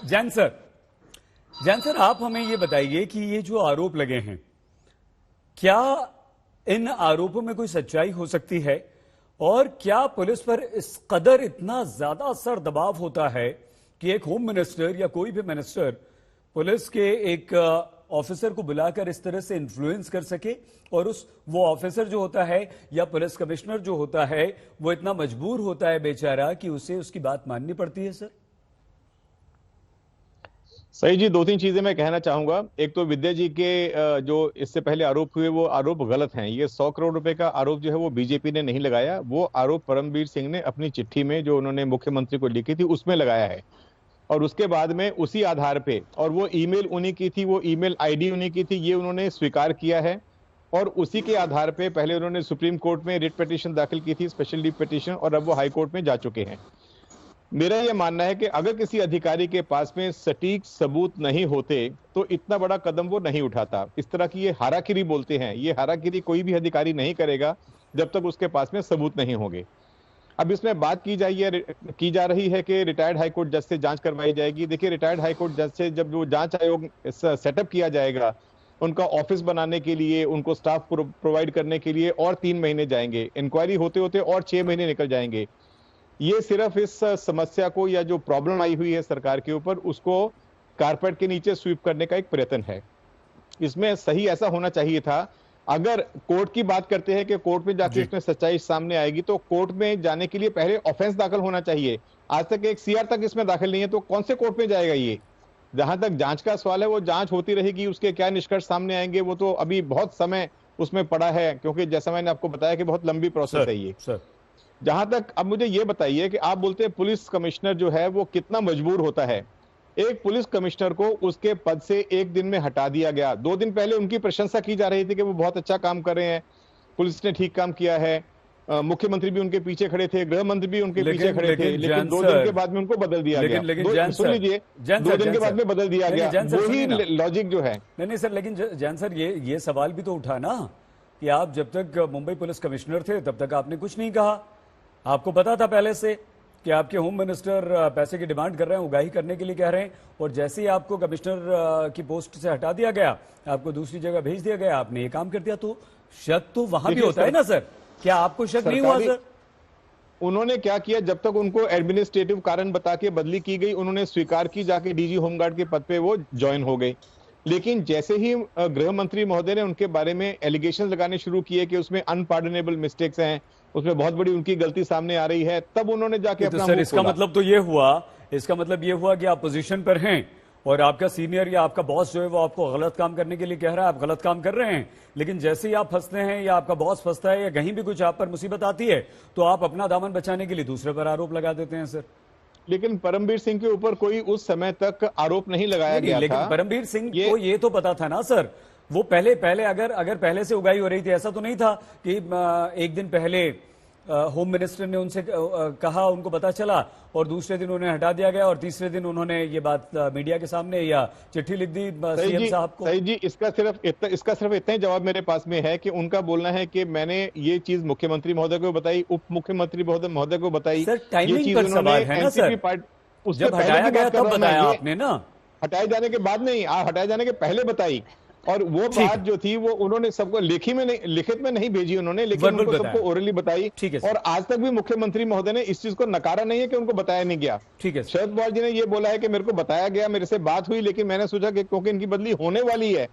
Jain sir, Jain sir, आप हमें ये बताइए कि ये जो आरोप लगे हैं, क्या इन आरोपों में कोई सच्चाई हो सकती है? और क्या पुलिस पर इस कदर इतना ज्यादा सर दबाव होता है कि एक होम मिनिस्टर या कोई भी मिनिस्टर पुलिस के एक ऑफिसर को बुलाकर इस तरह से इन्फ्लुएंस कर सके, और वो ऑफिसर जो होता है या पुलिस कमिश्नर जो होता है वो इतना मजबूर होता है बेचारा कि उसे उसकी बात माननी पड़ती है? सर सही जी, दो तीन चीजें मैं कहना चाहूंगा। एक तो विद्या जी के जो इससे पहले आरोप हुए वो आरोप गलत हैं। ये 100 करोड़ रुपए का आरोप जो है वो बीजेपी ने नहीं लगाया। वो आरोप परमबीर सिंह ने अपनी चिट्ठी में जो उन्होंने मुख्यमंत्री को लिखी थी उसमें लगाया है, और उसके बाद में उसी आधार पे, और वो ईमेल उन्हीं की थी, वो ईमेल आईडी उन्हीं की थी, ये उन्होंने स्वीकार किया है। और उसी के आधार पे पहले उन्होंने सुप्रीम कोर्ट में रिट पिटीशन दाखिल की थी, स्पेशल लीव पिटीशन, और अब वो हाई कोर्ट में जा चुके हैं। मेरा यह मानना है कि अगर किसी अधिकारी के पास में सटीक सबूत नहीं होते तो इतना बड़ा कदम वो नहीं उठाता। इस तरह की ये हाराकिरी बोलते हैं, ये हाराकिरी कोई भी अधिकारी नहीं करेगा जब तक उसके पास में सबूत नहीं होंगे। अब इसमें बात की जा रही है कि रिटायर्ड हाईकोर्ट जज से जांच करवाई जाएगी। देखिए, रिटायर्ड हाईकोर्ट जज से जब वो जांच आयोग सेटअप किया जाएगा, उनका ऑफिस बनाने के लिए, उनको स्टाफ प्रोवाइड करने के लिए और 3 महीने जाएंगे, इंक्वायरी होते होते और 6 महीने निकल जाएंगे। ये सिर्फ इस समस्या को, या जो प्रॉब्लम आई हुई है सरकार के ऊपर, उसको कारपेट के नीचे स्वीप करने का एक प्रयत्न है। इसमें सही ऐसा होना चाहिए था, अगर कोर्ट की बात करते हैं कि कोर्ट में जाके इसमें सच्चाई सामने आएगी, तो कोर्ट में जाने के लिए पहले ऑफेंस दाखिल होना चाहिए। आज तक एक सीआर तक इसमें दाखिल नहीं है, तो कौन से कोर्ट में जाएगा ये? जहां तक जांच का सवाल है, वो जांच होती रहेगी, उसके क्या निष्कर्ष सामने आएंगे वो तो अभी बहुत समय उसमें पड़ा है, क्योंकि जैसा मैंने आपको बताया कि बहुत लंबी प्रोसेस है ये। जहां तक, अब मुझे ये बताइए कि आप बोलते हैं पुलिस कमिश्नर जो है वो कितना मजबूर होता है। एक पुलिस कमिश्नर को उसके पद से एक दिन में हटा दिया गया। 2 दिन पहले उनकी प्रशंसा की जा रही थी कि वो बहुत अच्छा काम कर रहे हैं, पुलिस ने ठीक काम किया है, मुख्यमंत्री भी उनके पीछे खड़े थे, गृह मंत्री भी उनके पीछे खड़े थे, लेकिन 2 दिन के बाद में उनको बदल दिया गया। सुन लीजिए, 2 दिन के बाद में बदल दिया गया। वही लॉजिक जो है। नहीं सर, लेकिन जैन सर, ये सवाल भी तो उठा ना कि आप जब तक मुंबई पुलिस कमिश्नर थे तब तक आपने कुछ नहीं कहा। आपको पता था पहले से कि आपके होम मिनिस्टर पैसे की डिमांड कर रहे हैं, उगाही करने के लिए कह रहे हैं, और जैसे ही आपको कमिश्नर की पोस्ट से हटा दिया गया, आपको दूसरी जगह भेज दिया गया, आपने ये काम कर दिया। तो शक तो वहां भी होता है ना सर, क्या आपको शक नहीं हुआ सर? उन्होंने क्या किया, जब तक उनको एडमिनिस्ट्रेटिव कारण बता के बदली की गई, उन्होंने स्वीकार की, जाके डीजी होमगार्ड के पद पे वो ज्वाइन हो गए। लेकिन जैसे ही गृह मंत्री महोदय ने उनके बारे में एलिगेशन लगाने शुरू किए कि उसमें अनपार्डनेबल मिस्टेक्स हैं, उसमें बहुत बड़ी उनकी गलती सामने आ रही है, तब उन्होंने जाके अपना सर, इसका मतलब तो ये हुआ कि आप पोजीशन पर हैं और आपका सीनियर या आपका बॉस जो है वो आपको गलत काम करने के लिए कह रहा है, आप गलत काम कर रहे हैं, लेकिन जैसे ही आप फंसते हैं या आपका बॉस फंसता है या कहीं भी कुछ आप पर मुसीबत आती है, तो आप अपना दामन बचाने के लिए दूसरे पर आरोप लगा देते हैं सर। लेकिन परमबीर सिंह के ऊपर कोई उस समय तक आरोप नहीं लगाया गया था। लेकिन परमबीर सिंह को ये तो पता था ना सर, वो पहले अगर पहले से उगाही हो रही थी, ऐसा तो नहीं था कि एक दिन पहले होम मिनिस्टर ने उनसे कहा, उनको पता चला और दूसरे दिन उन्हें हटा दिया गया और तीसरे दिन उन्होंने ये बात मीडिया के सामने या चिट्ठी लिख दी सीएम साहब को। सही जी, इसका सिर्फ इतना ही जवाब मेरे पास में है कि उनका बोलना है कि मैंने ये चीज मुख्यमंत्री महोदय को बताई, उप मुख्यमंत्री महोदय को बताई। सर, टाइमिंग पर सवाल है ना सर, जब हटाया गया तब बताया आपने ना, हटाए जाने के बाद नहीं, हटाए जाने के पहले बताई। और वो बात जो थी वो उन्होंने सबको लिखित में नहीं भेजी उन्होंने, लेकिन उनको सबको ओरली बताई। और आज तक भी मुख्यमंत्री महोदय ने इस चीज को नकारा नहीं है कि उनको बताया नहीं गया। ठीक है, शरद पवार जी ने ये बोला है कि मेरे को बताया गया, मेरे से बात हुई, लेकिन मैंने सोचा कि क्योंकि इनकी बदली होने वाली है